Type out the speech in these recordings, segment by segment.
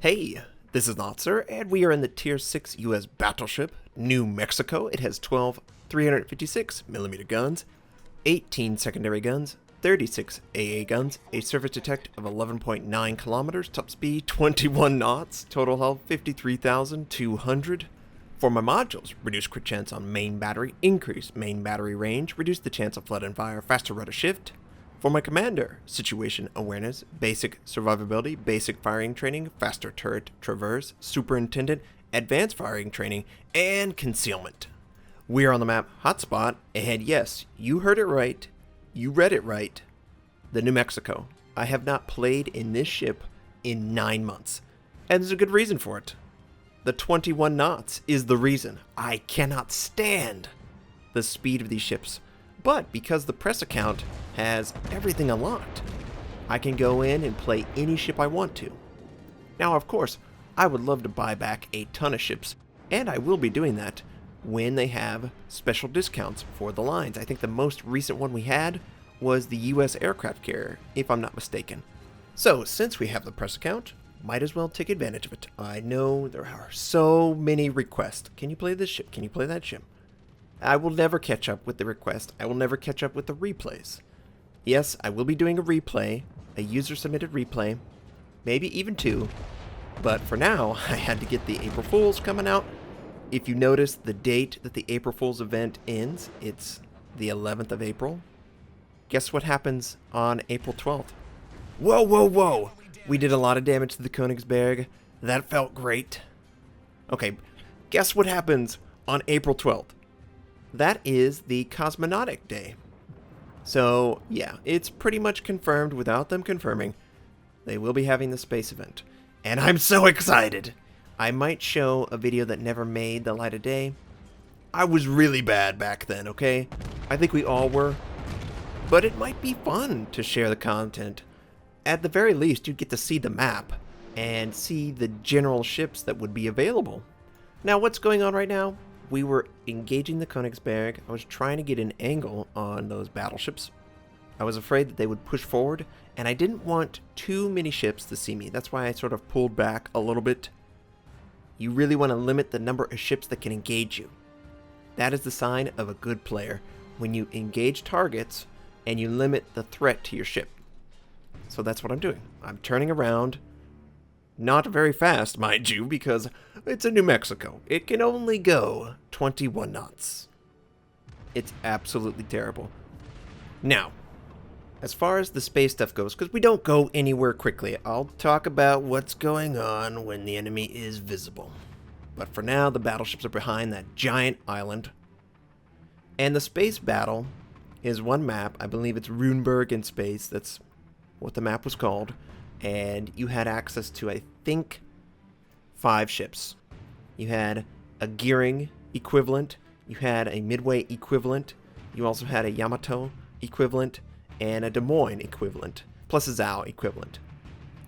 Hey, this is Notser, and we are in the Tier 6 US Battleship, New Mexico. It has 12 356mm guns, 18 secondary guns, 36 AA guns, a surface detect of 11.9 kilometers, top speed 21 knots, total health 53,200. For my modules, reduce crit chance on main battery, increase main battery range, reduce the chance of flood and fire, faster rudder shift. For my commander, situation awareness, basic survivability, basic firing training, faster turret traverse, superintendent, advanced firing training, and concealment. We are on the map Hotspot, and yes, you heard it right, you read it right, the New Mexico. I have not played in this ship in 9 months, and there's a good reason for it. The 21 knots is the reason. I cannot stand the speed of these ships. But because the press account has everything unlocked, I can go in and play any ship I want to. Now, of course, I would love to buy back a ton of ships, and I will be doing that when they have special discounts for the lines. I think the most recent one we had was the US aircraft carrier, if I'm not mistaken. So, since we have the press account, might as well take advantage of it. I know there are so many requests. Can you play this ship? Can you play that ship? I will never catch up with the request. I will never catch up with the replays. Yes, I will be doing a replay, a user-submitted replay, maybe even 2. But for now, I had to get the April Fools coming out. If you notice the date that the April Fools event ends, it's the 11th of April. Guess what happens on April 12th? Whoa, whoa, whoa! We did a lot of damage to the Königsberg. That felt great. Okay, guess what happens on April 12th? That is the Cosmonautic Day. So, yeah, it's pretty much confirmed without them confirming. They will be having the space event. And I'm so excited! I might show a video that never made the light of day. I was really bad back then, okay? I think we all were. But it might be fun to share the content. At the very least, you'd get to see the map and see the general ships that would be available. Now, what's going on right now? We were engaging the Königsberg. I was trying to get an angle on those battleships. I was afraid that they would push forward, and I didn't want too many ships to see me. That's why I sort of pulled back a little bit. You really want to limit the number of ships that can engage you. That is the sign of a good player, when you engage targets and you limit the threat to your ship. So that's what I'm doing. I'm turning around. Not very fast, mind you, because it's a New Mexico. It can only go 21 knots. It's absolutely terrible. Now, as far as the space stuff goes, because we don't go anywhere quickly, I'll talk about what's going on when the enemy is visible. But for now, the battleships are behind that giant island. And the space battle is one map. I believe it's Runeberg in space. That's what the map was called. And you had access to, I think, 5 ships. You had a Gearing equivalent, you had a Midway equivalent, you also had a Yamato equivalent, and a Des Moines equivalent, plus a Zhao equivalent.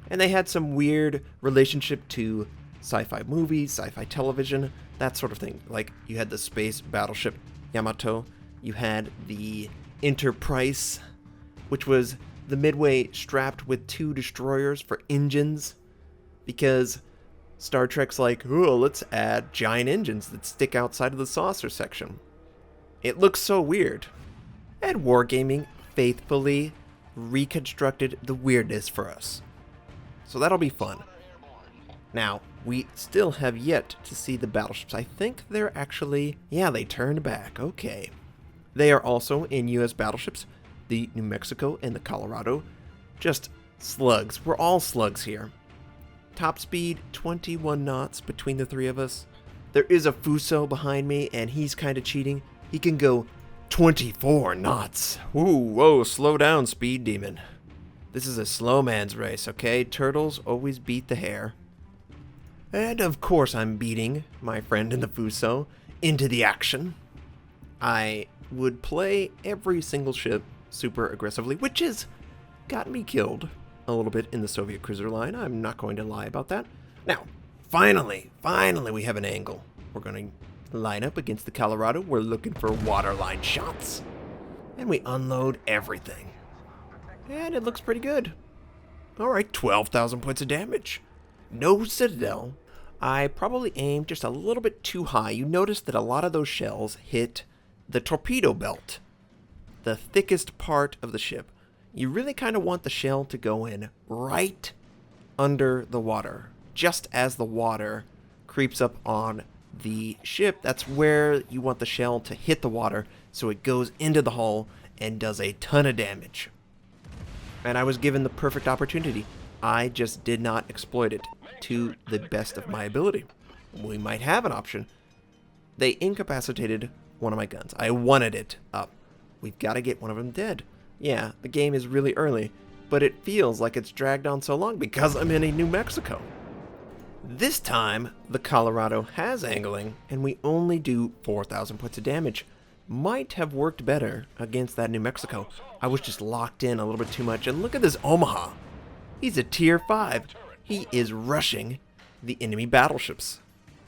And they had some weird relationship to sci-fi movies, sci-fi television, that sort of thing. Like, you had the space battleship Yamato, you had the Enterprise, which was the Midway strapped with 2 destroyers for engines, because Star Trek's like, oh, let's add giant engines that stick outside of the saucer section. It looks so weird. And Wargaming faithfully reconstructed the weirdness for us. So that'll be fun. Now, we still have yet to see the battleships. I think they're actually, yeah, they turned back. Okay. They are also in US battleships. The New Mexico and the Colorado. Just slugs. We're all slugs here. Top speed, 21 knots between the 3 of us. There is a Fuso behind me, and he's kind of cheating. He can go 24 knots. Ooh, whoa, slow down, speed demon. This is a slow man's race, okay? Turtles always beat the hare. And of course I'm beating my friend in the Fuso into the action. I would play every single ship super aggressively, which has gotten me killed a little bit in the Soviet cruiser line. I'm not going to lie about that. Now, finally we have an angle. We're going to line up against the Colorado. We're looking for waterline shots. And we unload everything. And it looks pretty good. Alright, 12,000 points of damage. No citadel. I probably aimed just a little bit too high. You notice that a lot of those shells hit the torpedo belt, the thickest part of the ship. You really kind of want the shell to go in right under the water, just as the water creeps up on the ship. That's where you want the shell to hit the water so it goes into the hull and does a ton of damage. And I was given the perfect opportunity. I just did not exploit it to the best of my ability. We might have an option. They incapacitated one of my guns. I wanted it up. We've got to get one of them dead. Yeah, the game is really early, but it feels like it's dragged on so long because I'm in a New Mexico. This time, the Colorado has angling, and we only do 4,000 points of damage. Might have worked better against that New Mexico. I was just locked in a little bit too much, and look at this Omaha. He's a tier 5. He is rushing the enemy battleships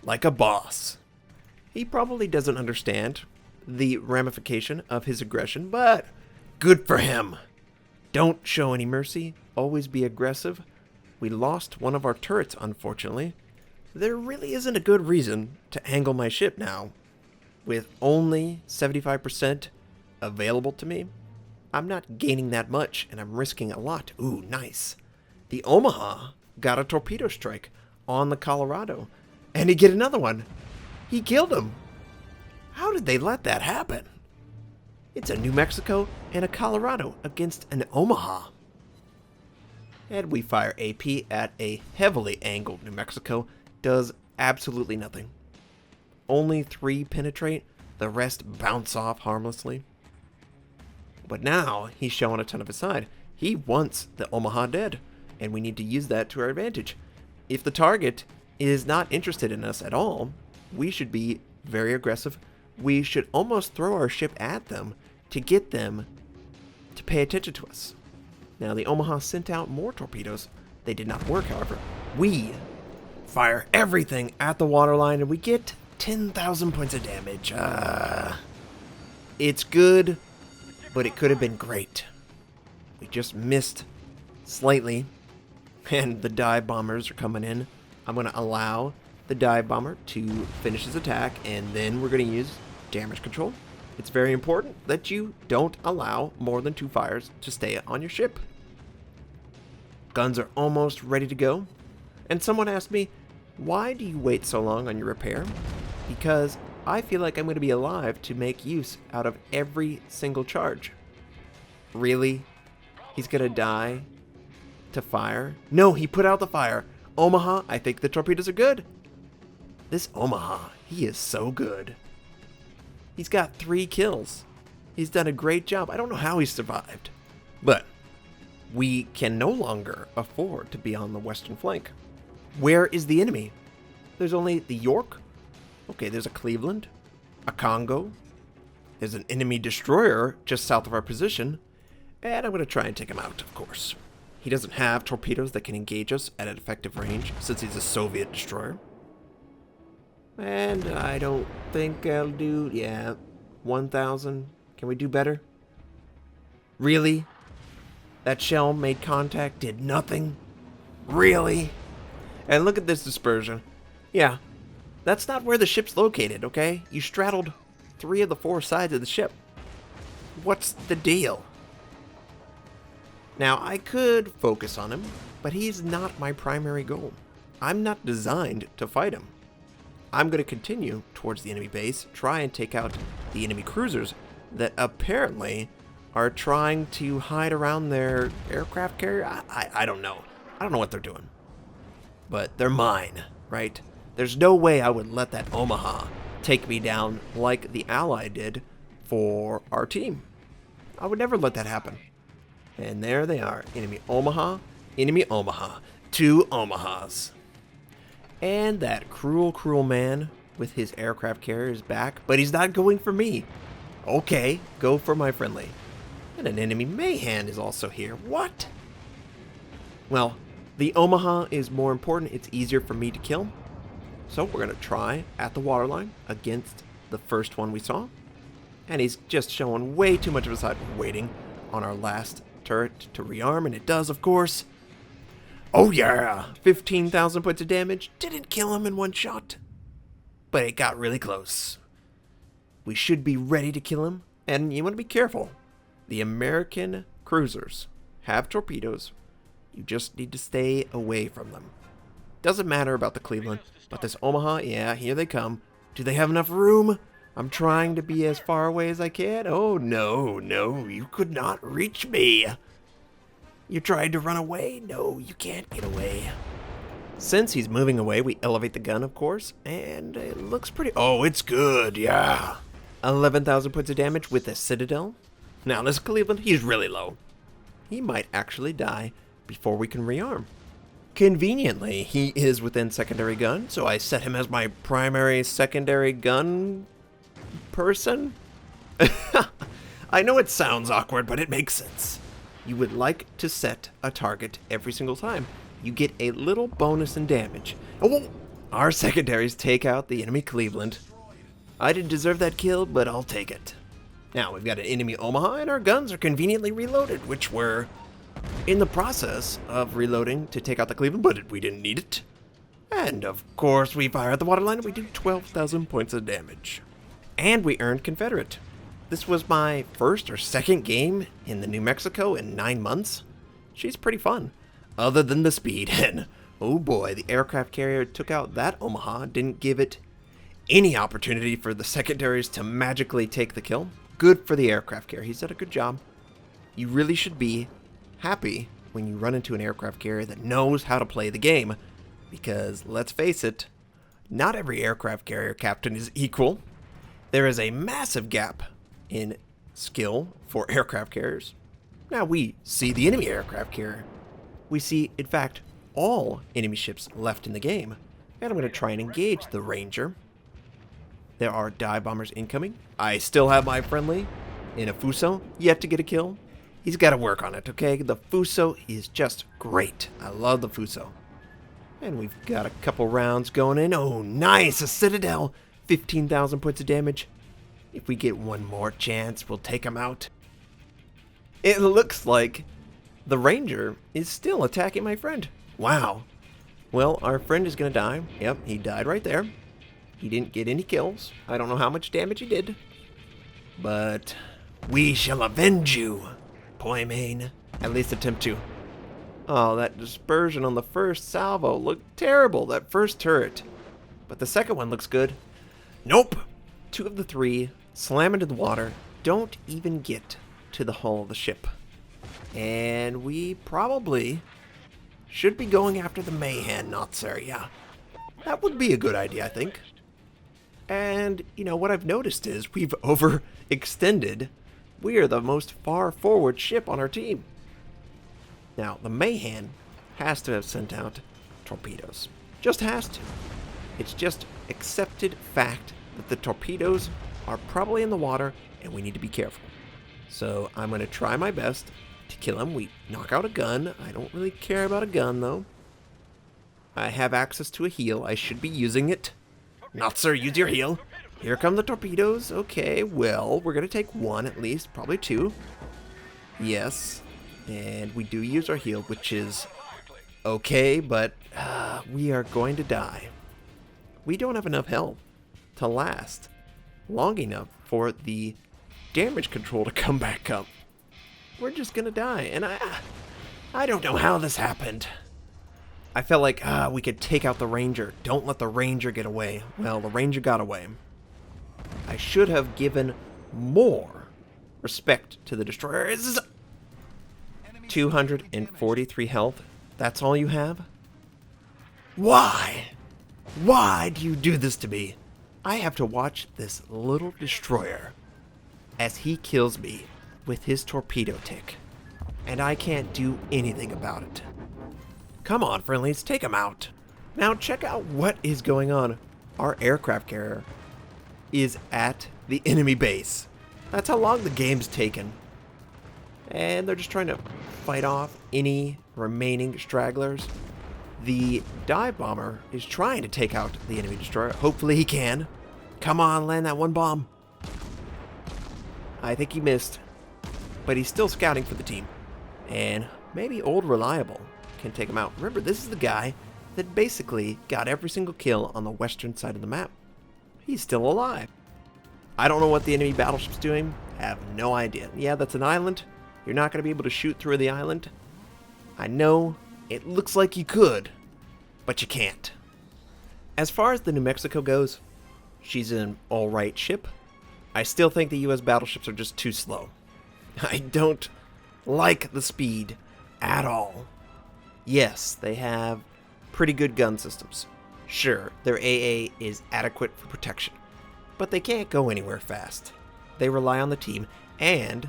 like a boss. He probably doesn't understand the ramification of his aggression, but good for him. Don't show any mercy. Always be aggressive. We lost one of our turrets, unfortunately. There really isn't a good reason to angle my ship now. With only 75% available to me, I'm not gaining that much, and I'm risking a lot. Ooh, nice. The Omaha got a torpedo strike on the Colorado, and he get another one. He killed him. How did they let that happen? It's a New Mexico and a Colorado against an Omaha. And we fire AP at a heavily angled New Mexico. Does absolutely nothing. Only 3 penetrate. The rest bounce off harmlessly. But now he's showing a ton of his side. He wants the Omaha dead, and we need to use that to our advantage. If the target is not interested in us at all, we should be very aggressive. We should almost throw our ship at them to get them to pay attention to us. Now, the Omaha sent out more torpedoes. They did not work, however. We fire everything at the waterline, and we get 10,000 points of damage. It's good, but it could have been great. We just missed slightly, and the dive bombers are coming in. I'm going to allow the dive bomber to finish his attack, and then we're going to use damage control. It's very important that you don't allow more than 2 fires to stay on your ship. Guns are almost ready to go. And someone asked me, why do you wait so long on your repair? Because I feel like I'm going to be alive to make use out of every single charge. Really? He's going to die to fire? No, he put out the fire. Omaha, I think the torpedoes are good. This Omaha, he is so good. He's got 3 kills. He's done a great job. I don't know how he survived. But we can no longer afford to be on the western flank. Where is the enemy? There's only the York. Okay, there's a Cleveland, a Congo. There's an enemy destroyer just south of our position. And I'm going to try and take him out, of course. He doesn't have torpedoes that can engage us at an effective range since he's a Soviet destroyer. And I don't think I'll do... Yeah, 1,000. Can we do better? Really? That shell made contact, did nothing? Really? And look at this dispersion. Yeah, that's not where the ship's located, okay? You straddled 3 of the 4 sides of the ship. What's the deal? Now, I could focus on him, but he's not my primary goal. I'm not designed to fight him. I'm going to continue towards the enemy base, try and take out the enemy cruisers that apparently are trying to hide around their aircraft carrier. I don't know. I don't know what they're doing. But they're mine, right? There's no way I would let that Omaha take me down like the Ally did for our team. I would never let that happen. And there they are. Enemy Omaha, 2 Omahas. And that cruel, cruel man with his aircraft carrier is back, but he's not going for me. Okay, go for my friendly. And an enemy Mayhan is also here. What? Well, the Omaha is more important. It's easier for me to kill. So we're going to try at the waterline against the first one we saw. And he's just showing way too much of a side, waiting on our last turret to rearm, and it does, of course. Oh yeah, 15,000 points of damage. Didn't kill him in one shot, but it got really close. We should be ready to kill him, and you want to be careful. The American cruisers have torpedoes. You just need to stay away from them. Doesn't matter about the Cleveland, but this Omaha, yeah, here they come. Do they have enough room? I'm trying to be as far away as I can. Oh, no, you could not reach me. You tried to run away? No, you can't get away. Since he's moving away, we elevate the gun, of course, and it looks pretty... Oh, it's good, yeah. 11,000 points of damage with a Citadel. Now, this Cleveland, he's really low. He might actually die before we can rearm. Conveniently, he is within secondary gun, so I set him as my primary secondary gun person. I know it sounds awkward, but it makes sense. You would like to set a target every single time. You get a little bonus in damage. Oh, our secondaries take out the enemy Cleveland. I didn't deserve that kill, but I'll take it. Now, we've got an enemy Omaha, and our guns are conveniently reloaded, which we're in the process of reloading to take out the Cleveland, but we didn't need it. And, of course, we fire at the waterline, and we do 12,000 points of damage. And we earned Confederate. This was my first or second game in the New Mexico in 9 months. She's pretty fun, other than the speed. And, oh boy, the aircraft carrier took out that Omaha, didn't give it any opportunity for the secondaries to magically take the kill. Good for the aircraft carrier. He's done a good job. You really should be happy when you run into an aircraft carrier that knows how to play the game. Because, let's face it, not every aircraft carrier captain is equal. There is a massive gap in skill for aircraft carriers. Now we see the enemy aircraft carrier. We see, in fact, all enemy ships left in the game. And I'm going to try and engage the Ranger. There are dive bombers incoming. I still have my friendly in a Fuso yet to get a kill. He's got to work on it, okay? The Fuso is just great. I love the Fuso. And we've got a couple rounds going in. Oh, nice! A Citadel! 15,000 points of damage. If we get one more chance, we'll take him out. It looks like the Ranger is still attacking my friend. Wow. Well, our friend is going to die. Yep, he died right there. He didn't get any kills. I don't know how much damage he did. But we shall avenge you, Poimane. At least attempt to. Oh, that dispersion on the first salvo looked terrible, that first turret. But the second one looks good. Nope. 2 of the 3 slam into the water. Don't even get to the hull of the ship. And we probably should be going after the Mayhem Notser, yeah. That would be a good idea, I think. And, you know, what I've noticed is we've overextended. We are the most far forward ship on our team. Now, the Mayhem has to have sent out torpedoes. Just has to. It's just accepted fact that the torpedoes are probably in the water and we need to be careful. So I'm going to try my best to kill him. We knock out a gun. I don't really care about a gun, though. I have access to a heal. I should be using it. Notser, use your heal. Here come the torpedoes. Okay, well, we're going to take 1 at least, probably 2. Yes. And we do use our heal, which is okay, but we are going to die. We don't have enough health to last long enough for the damage control to come back up. We're just going to die, and I don't know how this happened. I felt like, we could take out the Ranger. Don't let the Ranger get away. Well, the Ranger got away. I should have given more respect to the destroyer. 243 health. That's all you have? Why? Why do you do this to me? I have to watch this little destroyer as he kills me with his torpedo tick. And I can't do anything about it. Come on, friendlies, take him out. Now check out what is going on. Our aircraft carrier is at the enemy base. That's how long the game's taken. And they're just trying to fight off any remaining stragglers. The dive bomber is trying to take out the enemy destroyer. Hopefully he can. Come on, land that one bomb. I think he missed. But he's still scouting for the team. And maybe Old Reliable can take him out. Remember, this is the guy that basically got every single kill on the western side of the map. He's still alive. I don't know what the enemy battleship's doing. Have no idea. Yeah, that's an island. You're not going to be able to shoot through the island. I know it looks like you could, but you can't. As far as the New Mexico goes, she's an alright ship. I still think the US battleships are just too slow. I don't like the speed at all. Yes, they have pretty good gun systems. Sure, their AA is adequate for protection, but they can't go anywhere fast. They rely on the team, and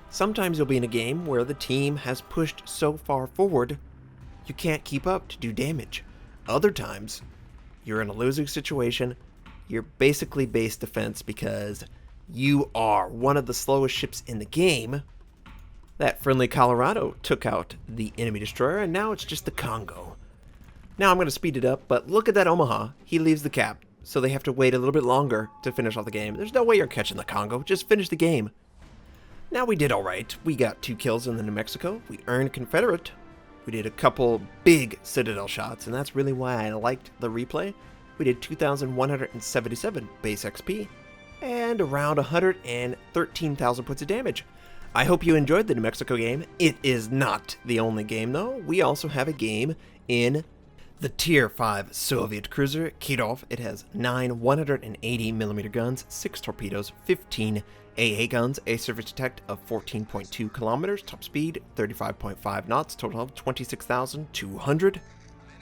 sometimes you'll be in a game where the team has pushed so far forward you can't keep up to do damage. Other times, you're in a losing situation. You're basically base defense because you are one of the slowest ships in the game. That friendly Colorado took out the enemy destroyer, and now it's just the Congo. Now I'm going to speed it up, but look at that Omaha. He leaves the cap, so they have to wait a little bit longer to finish off the game. There's no way you're catching the Congo. Just finish the game. Now we did all right. We got 2 kills in the New Mexico. We earned Confederate. We did a couple big Citadel shots, and that's really why I liked the replay. We did 2,177 base XP and around 113,000 points of damage. I hope you enjoyed the New Mexico game. It is not the only game, though. We also have a game in the Tier 5 Soviet cruiser, Kirov. It has 9 180mm guns, 6 torpedoes, 15 AA guns, a surface detect of 14.2 kilometers, top speed 35.5 knots, total health 26,200.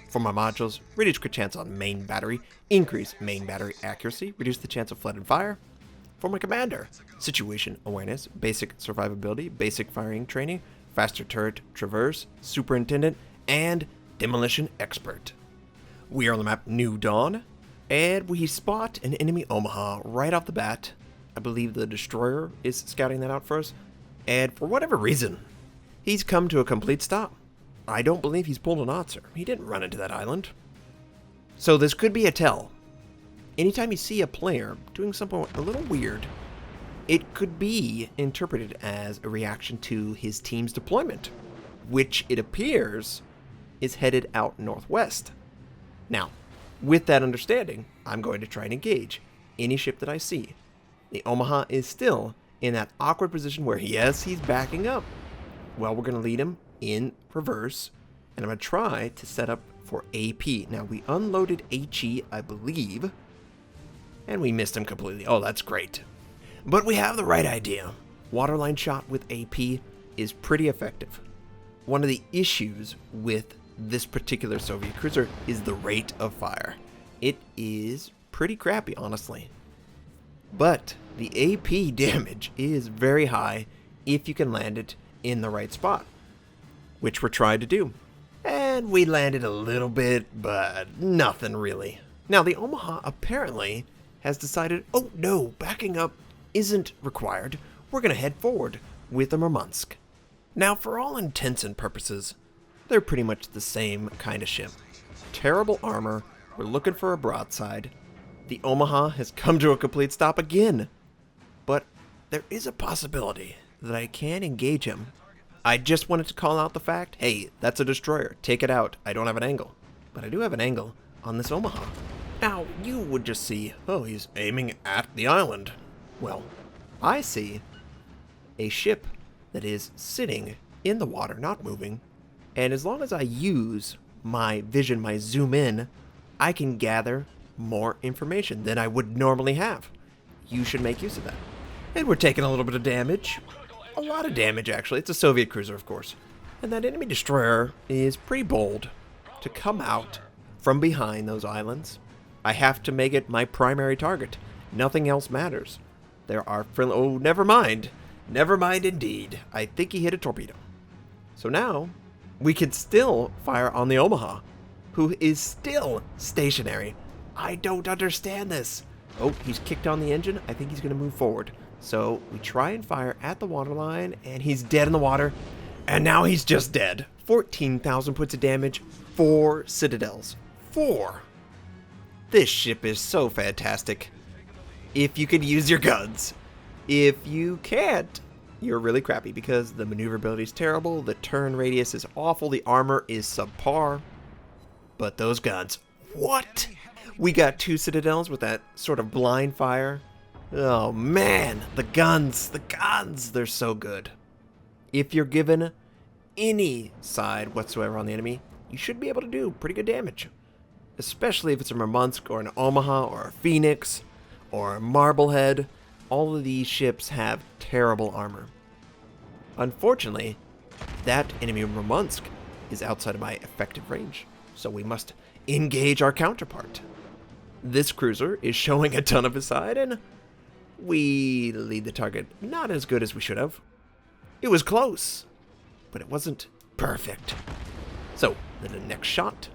For my modules, reduce crit chance on main battery, increase main battery accuracy, reduce the chance of flood and fire. For my commander, situation awareness, basic survivability, basic firing training, faster turret traverse, superintendent, and demolition expert. We are on the map New Dawn, and we spot an enemy Omaha right off the bat. I believe the destroyer is scouting that out for us, and for whatever reason, he's come to a complete stop. I don't believe he's pulled a Notser. He didn't run into that island. So this could be a tell. Anytime you see a player doing something a little weird, it could be interpreted as a reaction to his team's deployment, which it appears is headed out northwest. Now, with that understanding, I'm going to try and engage any ship that I see. The Omaha is still in that awkward position where, yes, he's backing up. Well, we're going to lead him in reverse, and I'm going to try to set up for AP. Now, we unloaded HE, I believe, and we missed him completely. Oh, that's great. But we have the right idea. Waterline shot with AP is pretty effective. One of the issues with this particular Soviet cruiser is the rate of fire. It is pretty crappy, honestly. But the AP damage is very high if you can land it in the right spot, which we're trying to do. And we landed a little bit, but nothing really. Now, the Omaha apparently has decided, oh no, backing up isn't required. We're going to head forward with the Murmansk. Now, for all intents and purposes, they're pretty much the same kind of ship. Terrible armor. We're looking for a broadside. The Omaha has come to a complete stop again. But there is a possibility that I can engage him. I just wanted to call out the fact, hey, that's a destroyer. Take it out. I don't have an angle. But I do have an angle on this Omaha. Now, you would just see, oh, he's aiming at the island. Well, I see a ship that is sitting in the water, not moving. And as long as I use my vision, my zoom in, I can gather more information than I would normally have. You should make use of that. And we're taking a little bit of damage. A lot of damage, actually. It's a Soviet cruiser, of course. And that enemy destroyer is pretty bold to come out from behind those islands. I have to make it my primary target. Nothing else matters. There are friendly... Oh, never mind. Never mind indeed. I think he hit a torpedo. So now, we can still fire on the Omaha, who is still stationary. I don't understand this. Oh, he's kicked on the engine. I think he's going to move forward. So we try and fire at the waterline, and he's dead in the water. And now he's just dead. 14,000 points of damage, 4 citadels. 4. This ship is so fantastic. If you could use your guns. If you can't, you're really crappy because the maneuverability is terrible, the turn radius is awful, the armor is subpar. But those guns, what? We got 2 citadels with that sort of blind fire. Oh man, the guns, they're so good. If you're given any side whatsoever on the enemy, you should be able to do pretty good damage. Especially if it's a Murmansk or an Omaha or a Phoenix or a Marblehead. All of these ships have terrible armor. Unfortunately, that enemy Murmansk is outside of my effective range, so we must engage our counterpart. This cruiser is showing a ton of his side, and we lead the target not as good as we should have. It was close, but it wasn't perfect. So, then the next shot,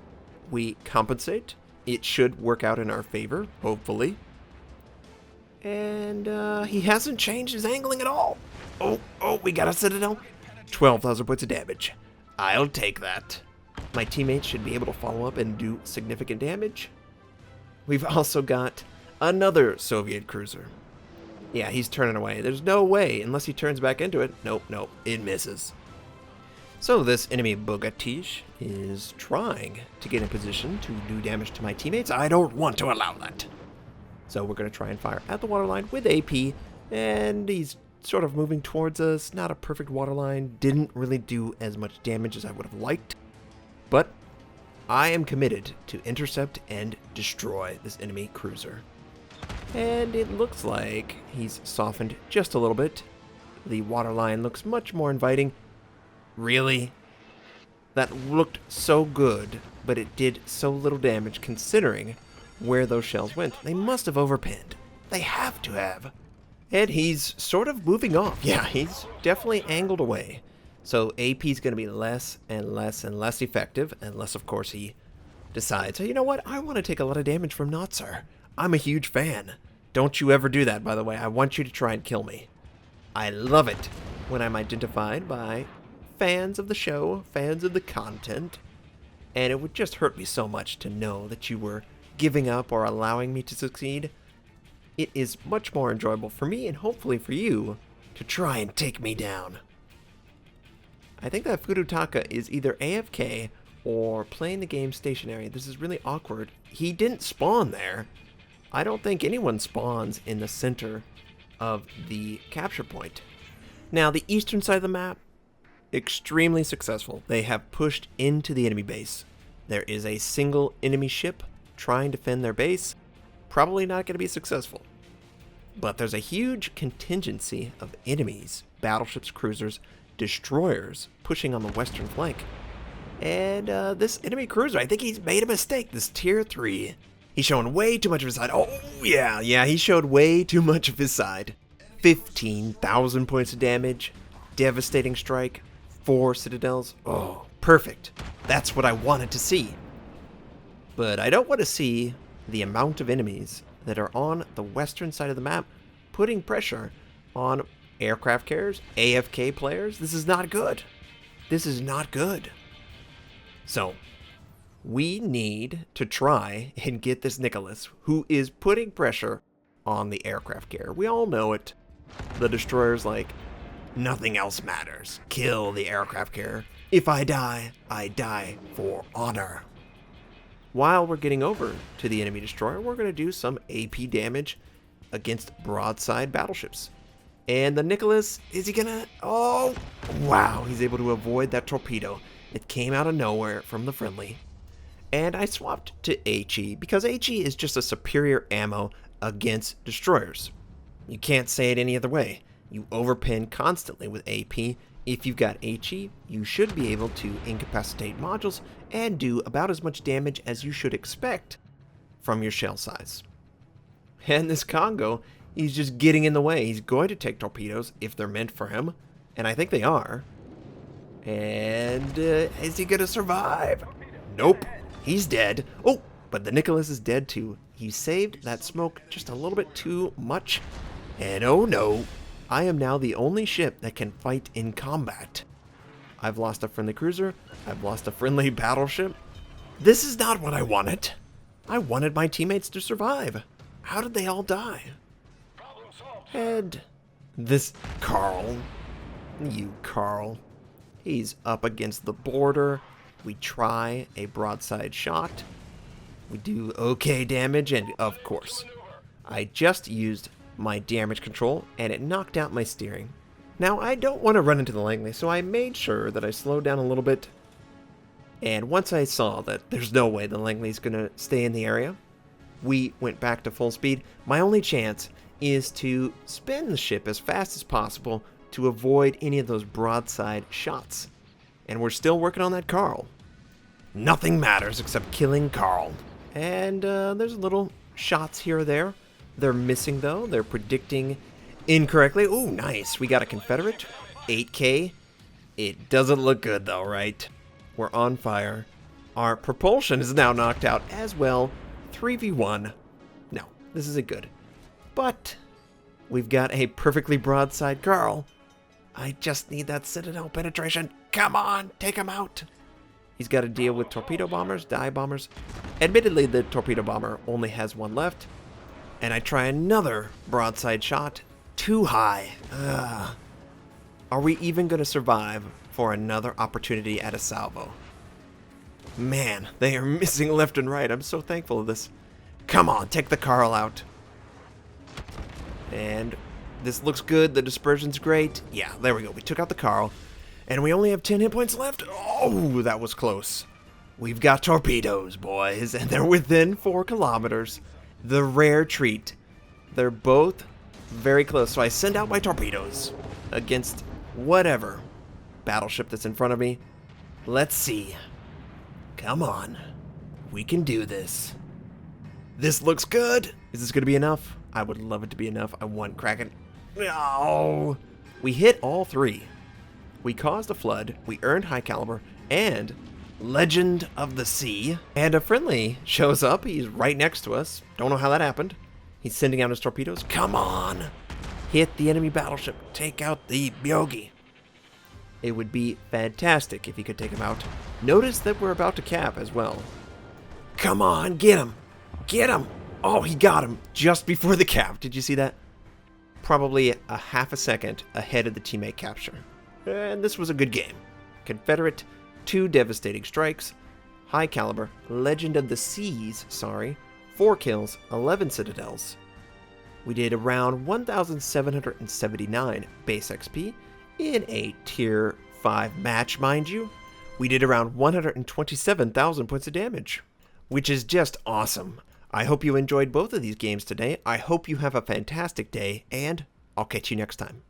we compensate. It should work out in our favor, hopefully. And he hasn't changed his angling at all. Oh, we got a citadel. 12,000 points of damage. I'll take that. My teammates should be able to follow up and do significant damage. We've also got another Soviet cruiser. Yeah, he's turning away. There's no way, unless he turns back into it. Nope, it misses. So this enemy Bogatish is trying to get in position to do damage to my teammates. I don't want to allow that. So we're going to try and fire at the waterline with AP, and he's sort of moving towards us. Not a perfect waterline. Didn't really do as much damage as I would have liked. But I am committed to intercept and destroy this enemy cruiser. And it looks like he's softened just a little bit. The waterline looks much more inviting. Really? That looked so good, but it did so little damage considering where those shells went. They must have overpinned. They have to have. And he's sort of moving off. Yeah, he's definitely angled away. So AP's going to be less and less and less effective, unless, of course, he decides, hey, you know what? I want to take a lot of damage from Notser. I'm a huge fan. Don't you ever do that, by the way. I want you to try and kill me. I love it when I'm identified by fans of the show, fans of the content, and it would just hurt me so much to know that you were giving up or allowing me to succeed. It is much more enjoyable for me and hopefully for you to try and take me down. I think that Furutaka is either AFK or playing the game stationary. This is really awkward. He didn't spawn there. I don't think anyone spawns in the center of the capture point. Now, the eastern side of the map, extremely successful. They have pushed into the enemy base. There is a single enemy ship trying to defend their base. Probably not going to be successful. But there's a huge contingency of enemies, battleships, cruisers, destroyers, pushing on the western flank. And this enemy cruiser, I think he's made a mistake. This tier 3. He's showing way too much of his side. Oh, yeah, he showed way too much of his side. 15,000 points of damage. Devastating strike. 4 citadels. Oh, perfect. That's what I wanted to see. But I don't want to see the amount of enemies that are on the western side of the map putting pressure on aircraft carriers, AFK players. This is not good. This is not good. So, we need to try and get this Nicholas, who is putting pressure on the aircraft carrier. We all know it. The destroyer's like, nothing else matters. Kill the aircraft carrier. If I die for honor. While we're getting over to the enemy destroyer, we're going to do some AP damage against broadside battleships. And the Nicholas, is he going to... Oh, wow. He's able to avoid that torpedo. It came out of nowhere from the friendly. And I swapped to HE because HE is just a superior ammo against destroyers. You can't say it any other way. You overpin constantly with AP. If you've got HE, you should be able to incapacitate modules and do about as much damage as you should expect from your shell size. And this Congo, he's just getting in the way. He's going to take torpedoes if they're meant for him, and I think they are. And is he going to survive? Nope. He's dead. Oh, but the Nicholas is dead too. He saved that smoke just a little bit too much. And oh no, I am now the only ship that can fight in combat. I've lost a friendly cruiser. I've lost a friendly battleship. This is not what I wanted. I wanted my teammates to survive. How did they all die? And this Carl, You, Carl. He's up against the border. We try a broadside shot. We do okay damage, and of course, I just used my damage control, and it knocked out my steering. Now, I don't want to run into the Langley, so I made sure that I slowed down a little bit. And once I saw that there's no way the Langley's going to stay in the area, we went back to full speed. My only chance is to spin the ship as fast as possible to avoid any of those broadside shots. And we're still working on that Carl. Nothing matters except killing Carl. And there's little shots here or there. They're missing, though. They're predicting incorrectly. Ooh, nice. We got a Confederate. 8K. It doesn't look good, though, right? We're on fire. Our propulsion is now knocked out as well. 3v1. No, this isn't good. But we've got a perfectly broadside Carl. I just need that Citadel penetration. Come on, take him out. He's got to deal with torpedo bombers, dive bombers. Admittedly, the torpedo bomber only has one left. And I try another broadside shot. Too high. Ugh. Are we even going to survive for another opportunity at a salvo? Man, they are missing left and right. I'm so thankful of this. Come on, take the Carl out. And this looks good. The dispersion's great. Yeah, there we go. We took out the Carl. And we only have 10 hit points left. Oh, that was close. We've got torpedoes, boys. And they're within 4 kilometers. The rare treat. They're both very close. So I send out my torpedoes against whatever battleship that's in front of me. Let's see. Come on. We can do this. This looks good. Is this going to be enough? I would love it to be enough. I want Kraken. No. We hit all 3. We caused a flood. We earned high caliber. And Legend of the Sea. And a friendly shows up. He's right next to us. Don't know how that happened. He's sending out his torpedoes. Come on. Hit the enemy battleship. Take out the Byogi. It would be fantastic if he could take him out. Notice that we're about to cap as well. Come on, get him. Get him. Oh, he got him just before the cap. Did you see that? Probably a half a second ahead of the teammate capture. And this was a good game. Confederate, 2 devastating strikes. High caliber, Legend of the Seas, 4 kills, 11 citadels. We did around 1,779 base XP in a tier 5 match, mind you. We did around 127,000 points of damage, which is just awesome. I hope you enjoyed both of these games today. I hope you have a fantastic day, and I'll catch you next time.